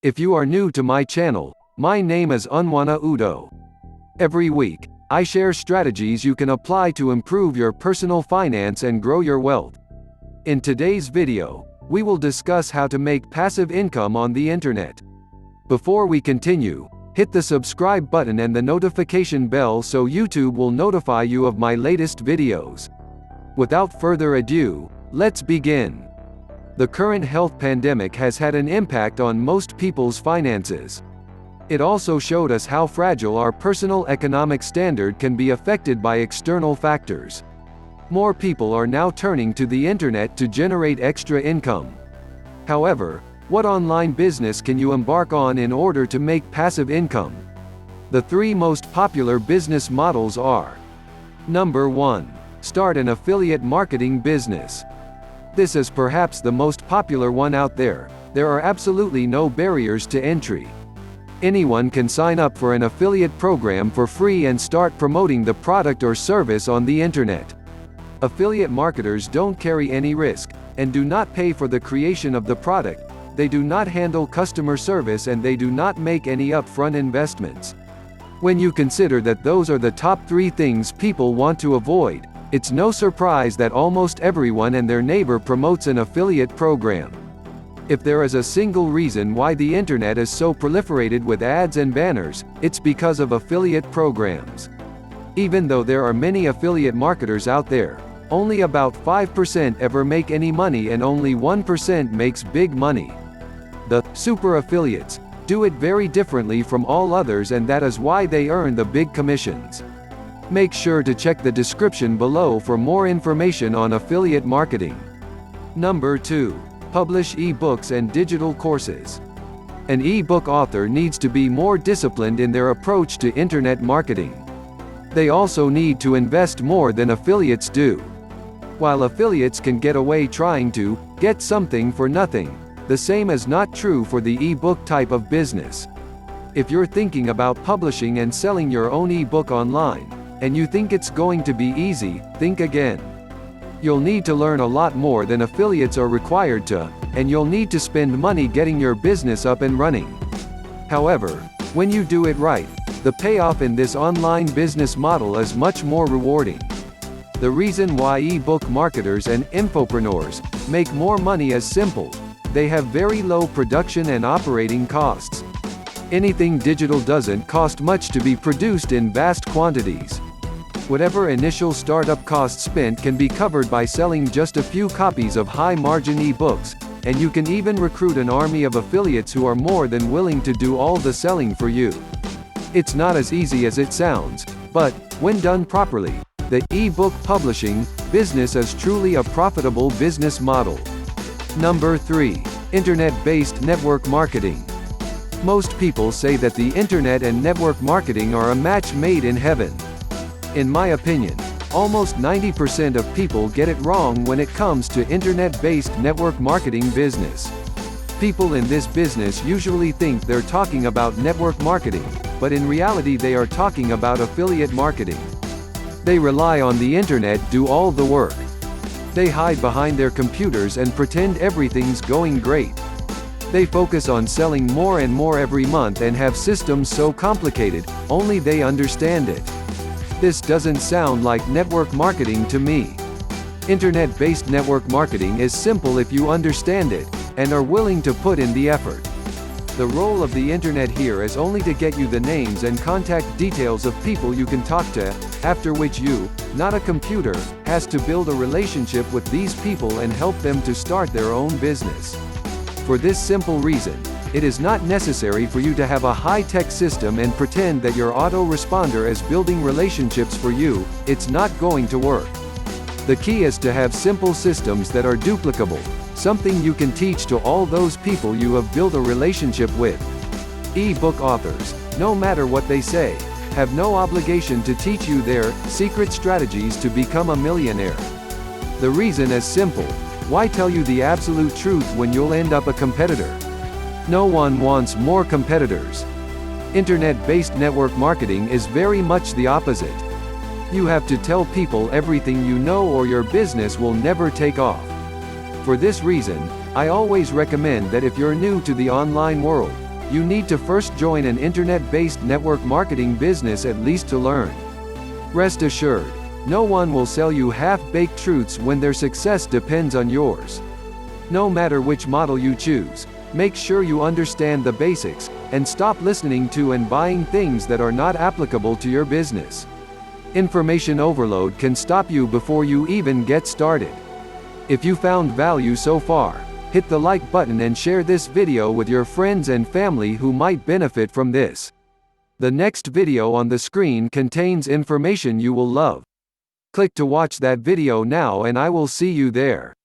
If you are new to my channel, my name is Unwana Udoh. Every week, I share strategies you can apply to improve your personal finance and grow your wealth. In today's video, we will discuss how to make passive income on the internet. Before we continue, hit the subscribe button and the notification bell so YouTube will notify you of my latest videos. Without further ado, let's begin. The current health pandemic has had an impact on most people's finances. It also showed us how fragile our personal economic standard can be affected by external factors. More people are now turning to the internet to generate extra income. However, what online business can you embark on in order to make passive income? The three most popular business models are: Number 1. Start an affiliate marketing business. This is perhaps the most popular one out there. There are absolutely no barriers to entry. Anyone can sign up for an affiliate program for free and start promoting the product or service on the internet. Affiliate marketers don't carry any risk, and do not pay for the creation of the product. They do not handle customer service and they do not make any upfront investments. When you consider that those are the top 3 things people want to avoid, it's no surprise that almost everyone and their neighbor promotes an affiliate program. If there is a single reason why the internet is so proliferated with ads and banners, it's because of affiliate programs. Even though there are many affiliate marketers out there, only about 5% ever make any money and only 1% makes big money. The super affiliates do it very differently from all others, and that is why they earn the big commissions. Make sure to check the description below for more information on affiliate marketing. Number 2. Publish eBooks and digital courses. An ebook author needs to be more disciplined in their approach to internet marketing. They also need to invest more than affiliates do. While affiliates can get away trying to get something for nothing, the same is not true for the ebook type of business. If you're thinking about publishing and selling your own ebook online, and you think it's going to be easy, think again. You'll need to learn a lot more than affiliates are required to, and you'll need to spend money getting your business up and running. However, when you do it right, the payoff in this online business model is much more rewarding. The reason why ebook marketers and infopreneurs make more money is simple: they have very low production and operating costs. Anything digital doesn't cost much to be produced in vast quantities. Whatever initial startup costs spent can be covered by selling just a few copies of high-margin ebooks, and you can even recruit an army of affiliates who are more than willing to do all the selling for you. It's not as easy as it sounds, but, when done properly, the ebook publishing business is truly a profitable business model. Number 3. Internet-based network marketing. Most people say that the internet and network marketing are a match made in heaven. In my opinion, almost 90% of people get it wrong when it comes to internet-based network marketing business. People in this business usually think they're talking about network marketing, but in reality they are talking about affiliate marketing. They rely on the internet to do all the work. They hide behind their computers and pretend everything's going great. They focus on selling more and more every month and have systems so complicated, only they understand it. This doesn't sound like network marketing to me. Internet-based network marketing is simple if you understand it, and are willing to put in the effort. The role of the internet here is only to get you the names and contact details of people you can talk to, after which you, not a computer, has to build a relationship with these people and help them to start their own business. For this simple reason, it is not necessary for you to have a high-tech system and pretend that your autoresponder is building relationships for you. It's not going to work. The key is to have simple systems that are duplicable, something you can teach to all those people you have built a relationship with. E-book authors, no matter what they say, have no obligation to teach you their secret strategies to become a millionaire. The reason is simple: why tell you the absolute truth when you'll end up a competitor? No one wants more competitors. Internet-based network marketing is very much the opposite. You have to tell people everything you know or your business will never take off. For this reason, I always recommend that if you're new to the online world, You need to first join an internet-based network marketing business at least to learn. Rest assured, no one will sell you half-baked truths when their success depends on yours. No matter which model you choose, make sure you understand the basics, and stop listening to and buying things that are not applicable to your business. Information overload can stop you before you even get started. If you found value so far, hit the like button and share this video with your friends and family who might benefit from this. The next video on the screen contains information you will love. Click to watch that video now and I will see you there.